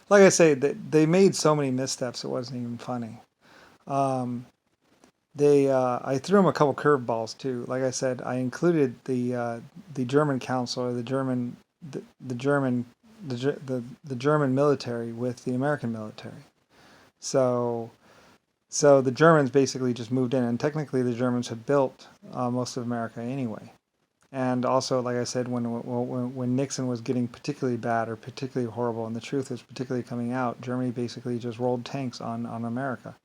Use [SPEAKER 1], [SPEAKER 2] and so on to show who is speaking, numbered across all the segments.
[SPEAKER 1] like I say, they made so many missteps it wasn't even funny. Um, I threw them a couple curveballs too. Like I said, I included the German council or the German the German military with the American military. So the Germans basically just moved in, and technically the Germans had built most of America anyway. And also, like I said, when Nixon was getting particularly bad or particularly horrible, and the truth was particularly coming out, Germany basically just rolled tanks on America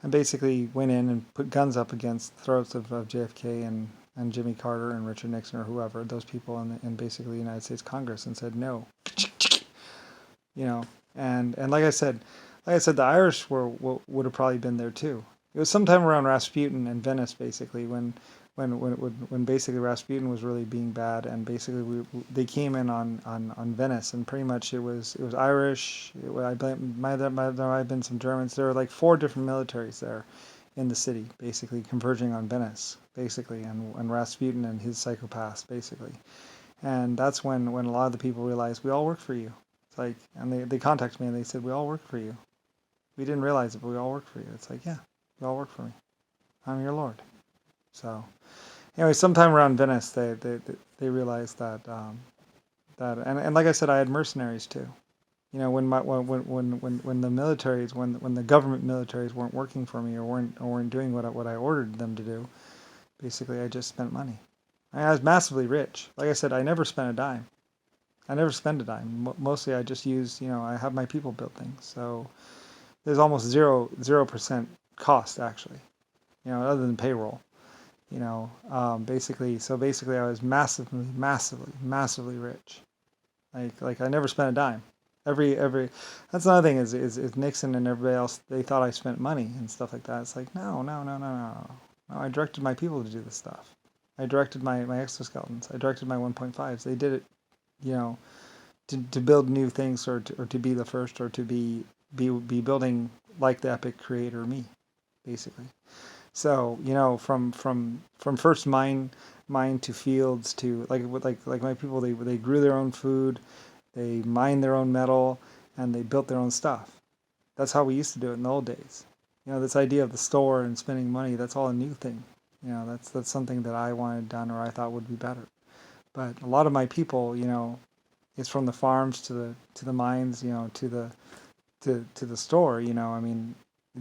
[SPEAKER 1] and basically went in and put guns up against the throats of JFK and Jimmy Carter and Richard Nixon or whoever, those people in basically the United States Congress, and said no, you know. And like I said, the Irish would have probably been there too. It was sometime around Rasputin and Venice, basically, when basically Rasputin was really being bad, and basically they came in on Venice, and pretty much it was Irish. I blame there might have been some Germans. There were like four different militaries there in the city, basically converging on Venice, basically, and Rasputin and his psychopaths, basically. And that's when a lot of the people realized we all work for you. It's like, and they contacted me and they said we all work for you. We didn't realize it, but we all work for you. It's like, yeah, you all work for me. I'm your lord. So anyway, sometime around Venice, they realized and like I said, I had mercenaries too. You know, when the militaries when the government militaries weren't working for me or weren't doing what I ordered them to do, basically I just spent money. I was massively rich. Like I said, I never spent a dime. I never spend a dime. Mostly I just use, I have my people build things. So there's almost 0% cost actually, other than payroll. Basically I was massively rich. Like I never spent a dime. Every That's another thing is Nixon and everybody else, they thought I spent money and stuff like that. It's like, no, no, no, no, no. No, I directed my people to do this stuff. I directed my exoskeletons. I directed my 1.5s. They did it, you know, to build new things, or to be the first, or to be building like the epic creator me, basically. So from first mine to fields to like my people, they grew their own food, they mined their own metal, and they built their own stuff. That's how we used to do it in the old days. This idea of the store and spending money, that's all a new thing. That's something that I wanted done, or I thought would be better. But a lot of my people, it's from the farms to the mines, to the store. I mean,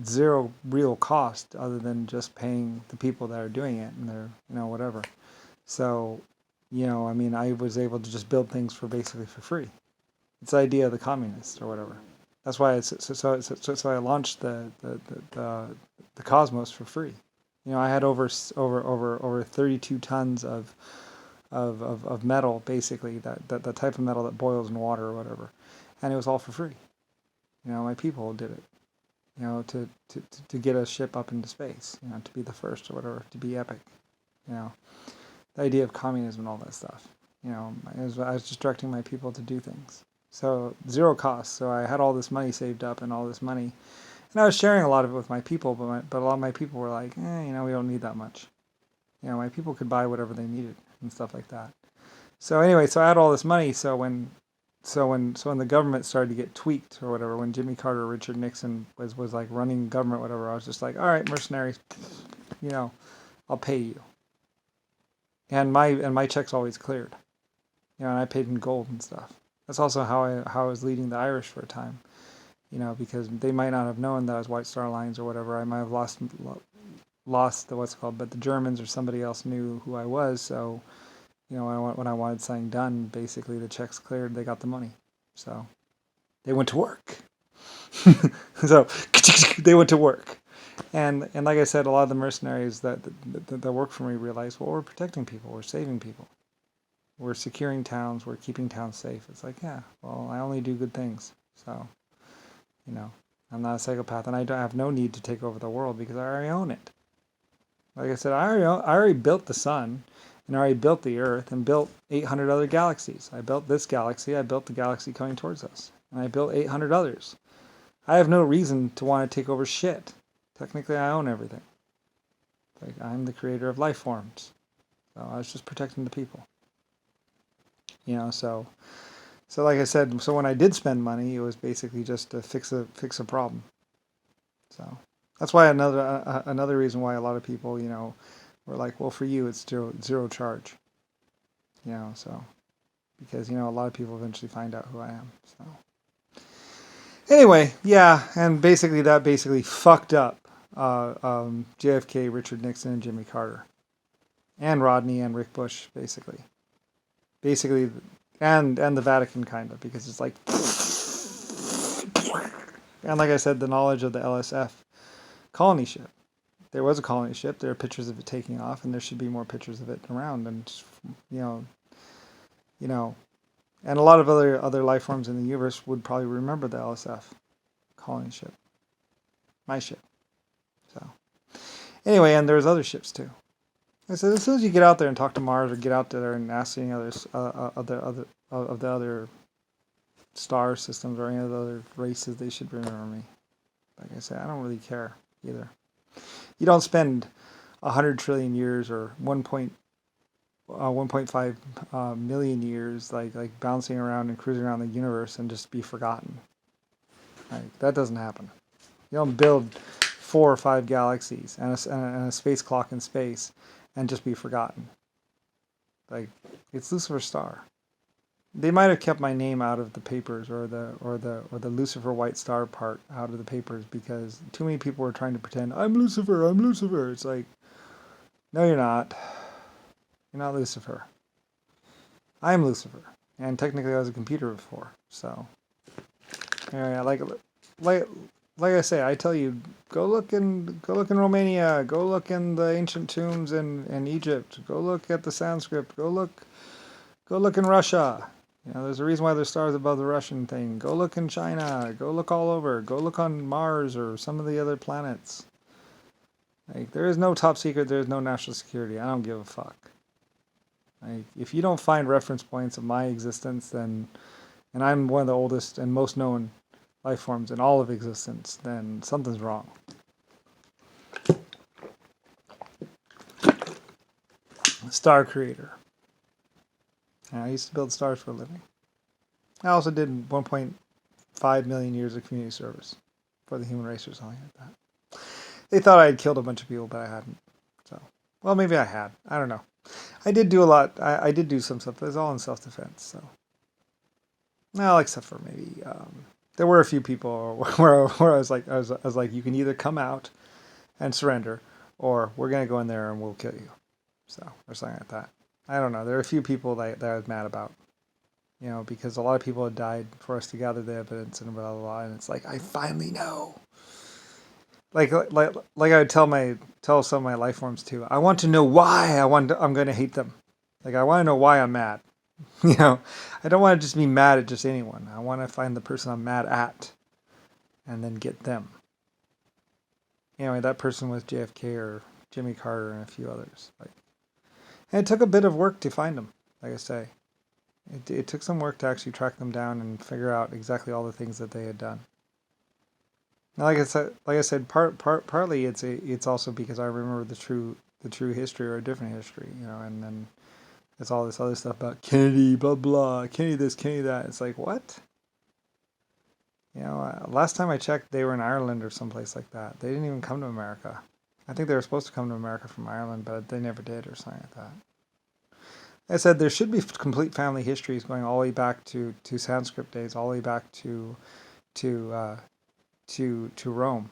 [SPEAKER 1] zero real cost other than just paying the people that are doing it, and they're, whatever. So, I mean, I was able to just build things for basically for free. It's the idea of the communists or whatever. That's why so I launched the Cosmos for free. I had over 32 tons of metal, basically the type of metal that boils in water or whatever, and it was all for free. My people did it. To get a ship up into space. To be the first or whatever, to be epic. You know, the idea of communism and all that stuff. I was just directing my people to do things. So zero cost. So I had all this money saved up and all this money, and I was sharing a lot of it with my people. But a lot of my people were like, we don't need that much. My people could buy whatever they needed and stuff like that. So anyway, so I had all this money. So when the government started to get tweaked or whatever, when Jimmy Carter or Richard Nixon was like running government, whatever, I was just like, all right, mercenaries, you know, I'll pay you. And my checks always cleared. And I paid in gold and stuff. That's also how I was leading the Irish for a time. Because they might not have known that I was White Star Alliance or whatever. I might have lost the what's it called, but the Germans or somebody else knew who I was. So when I wanted something done, basically the checks cleared. They got the money. So they went to work. So they went to work. And like I said, a lot of the mercenaries that work for me realized, well, we're protecting people, we're saving people, we're securing towns, we're keeping towns safe. It's like, yeah, well, I only do good things. So, you know, I'm not a psychopath, and I don't have no need to take over the world because I already own it. Like I said, I already built the sun, and I already built the earth, and built 800 other galaxies. I built this galaxy, I built the galaxy coming towards us, and I built 800 others. I have no reason to want to take over shit. Technically, I own everything. Like, I'm the creator of life forms. So I was just protecting the people. So So like I said, so when I did spend money, it was basically just to fix a problem. So that's why another reason why a lot of people, were like, well, for you, it's zero charge. So because a lot of people eventually find out who I am. So anyway, yeah, and basically that basically fucked up JFK, Richard Nixon, and Jimmy Carter, and Rodney and Rick Bush, basically, and the Vatican kind of, because it's like, and like I said, the knowledge of the LSF colony ship. There was a colony ship. There are pictures of it taking off, and there should be more pictures of it around. And you know, you know, and a lot of other life forms in the universe would probably remember the LSF colony ship, my ship. So anyway, and there's other ships too. I said as soon as you get out there and talk to Mars, or get out there and ask any others, other of the other star systems or any of the other races, they should remember me. Like I said, I don't really care either. You don't spend 100 trillion years or 1.5 million years like bouncing around and cruising around the universe and just be forgotten. Like, that doesn't happen. You don't build 4 or 5 galaxies and a space clock in space and just be forgotten. Like, it's Lucifer Star. They might have kept my name out of the papers, or the Lucifer White Star part out of the papers, because too many people were trying to pretend I'm Lucifer, I'm Lucifer. It's like, no, you're not. You're not Lucifer. I am Lucifer, and technically I was a computer before. So, yeah, like I say, I tell you, go look in Romania, go look in the ancient tombs in Egypt, go look at the Sanskrit, go look in Russia. There's a reason why there's stars above the Russian thing. Go look in China. Go look all over. Go look on Mars or some of the other planets. Like, there is no top secret. There is no national security. I don't give a fuck. Like, if you don't find reference points of my existence, and I'm one of the oldest and most known life forms in all of existence, then something's wrong. Star creator. I used to build stars for a living. I also did 1.5 million years of community service for the human race or something like that. They thought I had killed a bunch of people, but I hadn't. So, well, maybe I had. I don't know. I did do a lot. I did do some stuff. It was all in self-defense. So, well, except for maybe there were a few people where I was like, you can either come out and surrender, or we're gonna go in there and we'll kill you. So, or something like that. I don't know. There are a few people that I was mad about. Because a lot of people had died for us to gather the evidence and blah blah blah. And it's like, I finally know. Like I would tell some of my life forms too. I want to know why I'm going to hate them. Like, I want to know why I'm mad. I don't want to just be mad at just anyone. I want to find the person I'm mad at, and then get them. Anyway, that person was JFK or Jimmy Carter and a few others. And it took a bit of work to find them. Like I say, it took some work to actually track them down and figure out exactly all the things that they had done. Now, like I said, partly it's also because I remember the true history or a different history, and then it's all this other stuff about Kennedy, blah blah, Kennedy this, Kennedy that. It's like, what? Last time I checked, they were in Ireland or someplace like that. They didn't even come to America. I think they were supposed to come to America from Ireland, but they never did, or something like that. I said there should be complete family histories going all the way back to Sanskrit days, all the way back to Rome.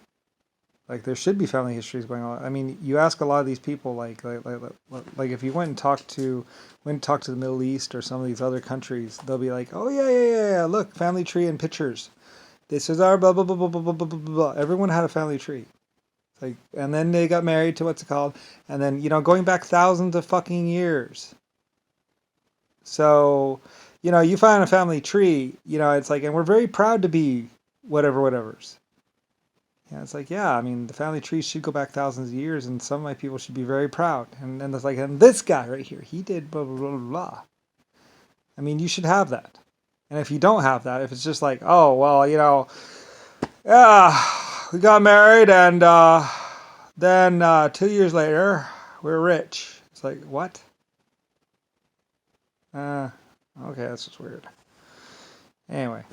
[SPEAKER 1] Like, there should be family histories going on. I mean, you ask a lot of these people, like if you went and talked to the Middle East or some of these other countries, they'll be like, oh yeah, look, family tree and pictures. This is our blah blah blah blah blah blah blah blah. Everyone had a family tree. Like, and then they got married to what's it called, and then going back thousands of fucking years. So, you find a family tree, it's like, and we're very proud to be whatever's. It's like, yeah, I mean, the family tree should go back thousands of years, and some of my people should be very proud. And then it's like, and this guy right here, he did blah, blah, blah, blah. I mean, you should have that. And if you don't have that, if it's just like, oh, well, yeah, we got married, and then 2 years later, we're rich. It's like, what? Okay, that's just weird. Anyway,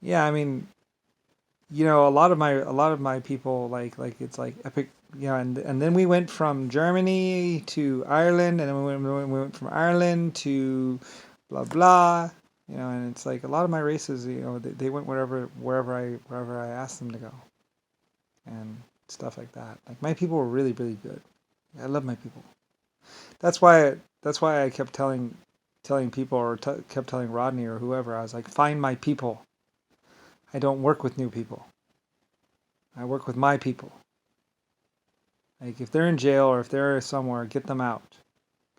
[SPEAKER 1] yeah, I mean, you know, a lot of my people like it's like epic, you know, and then we went from Germany to Ireland, and then we went from Ireland to blah blah, you know, and it's like a lot of my races, you know, they went wherever I asked them to go, and stuff like that. Like my people were really really good. I love my people. That's why I kept telling people, or kept telling Rodney or whoever. I was like, find my people. I don't work with new people. I work with my people. Like if they're in jail or if they're somewhere, get them out.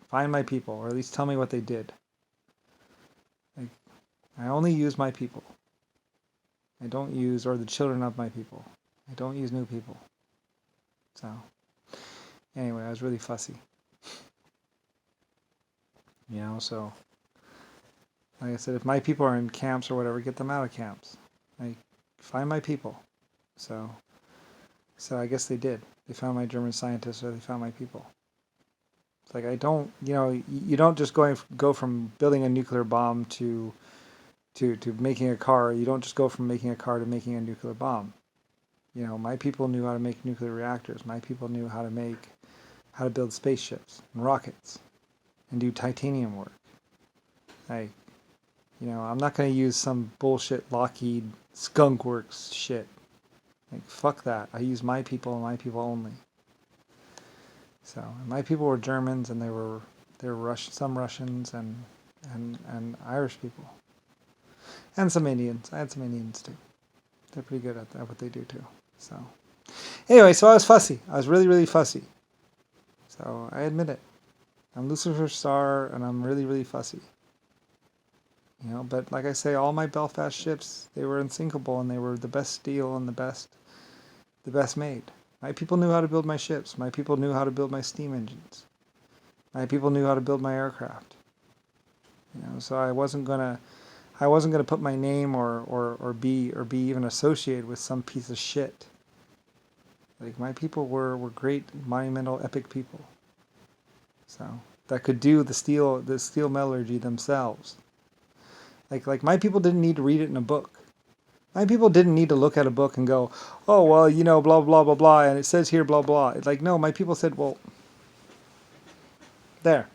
[SPEAKER 1] Find my people, or at least tell me what they did. Like I only use my people. I don't use, or the children of my people. I don't use new people. So anyway, I was really fussy. You know, so like I said, if my people are in camps or whatever, get them out of camps. Like find my people. So I guess they did. They found my German scientists, or they found my people. It's like I don't, you know, you don't just go from building a nuclear bomb to making a car. You don't just go from making a car to making a nuclear bomb. You know, my people knew how to make nuclear reactors. My people knew how to build spaceships and rockets and do titanium work. Like, you know, I'm not going to use some bullshit Lockheed Skunk Works shit. Like, fuck that. I use my people and my people only. So my people were Germans, and they were some Russians and Irish people, and some Indians. I had some Indians too. They're pretty good at what they do too. So anyway, so I was fussy. I was really really fussy. So I admit it. I'm Lucifer Star, and I'm really really fussy. You know, but like I say, all my Belfast ships, they were unsinkable, and they were the best steel and the best made. My people knew how to build my ships. My people knew how to build my steam engines. My people knew how to build my aircraft. You know, so I wasn't gonna put my name or be even associated with some piece of shit. Like my people were great, monumental, epic people. So that could do the steel metallurgy themselves. Like my people didn't need to read it in a book. My people didn't need to look at a book and go, oh well, you know, blah blah blah blah, and it says here blah blah. It's like no, my people said, well, there.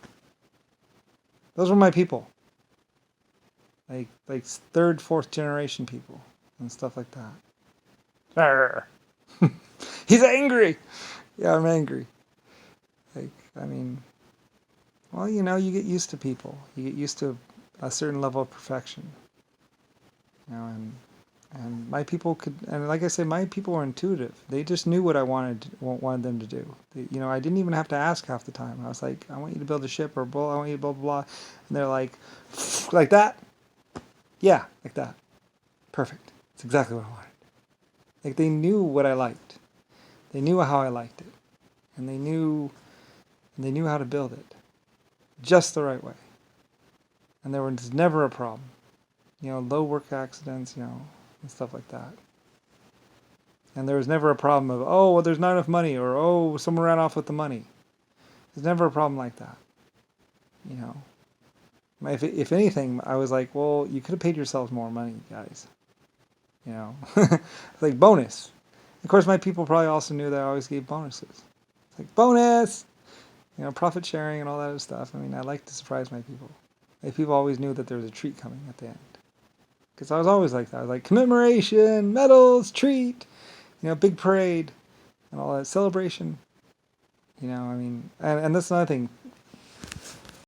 [SPEAKER 1] Those were my people. Like third, fourth generation people and stuff like that. He's angry. Yeah, I'm angry. Like I mean, well, you know, you get used to people. You get used to a certain level of perfection. You know, and my people could, and like I say, my people were intuitive. They just knew what I wanted them to do. You know, I didn't even have to ask half the time. I was like, I want you to build a ship, or blah, I want you to blah blah blah, and they're like that. Yeah, like that. Perfect. It's exactly what I wanted. Like they knew what I liked. They knew how I liked it, and they knew how to build it just the right way. And there was never a problem. You know, low work accidents, you know, and stuff like that. And there was never a problem of, oh, well, there's not enough money, or oh, someone ran off with the money. There's never a problem like that. You know, if anything, I was like, well, you could have paid yourselves more money, guys. You know, like bonus. Of course, my people probably also knew that I always gave bonuses. It's like bonus, you know, profit sharing and all that other stuff. I mean, I like to surprise my people. My people always knew that there was a treat coming at the end. Because I was always like that. I was like, commemoration, medals, treat, you know, big parade, and all that celebration. You know, I mean, and that's another thing.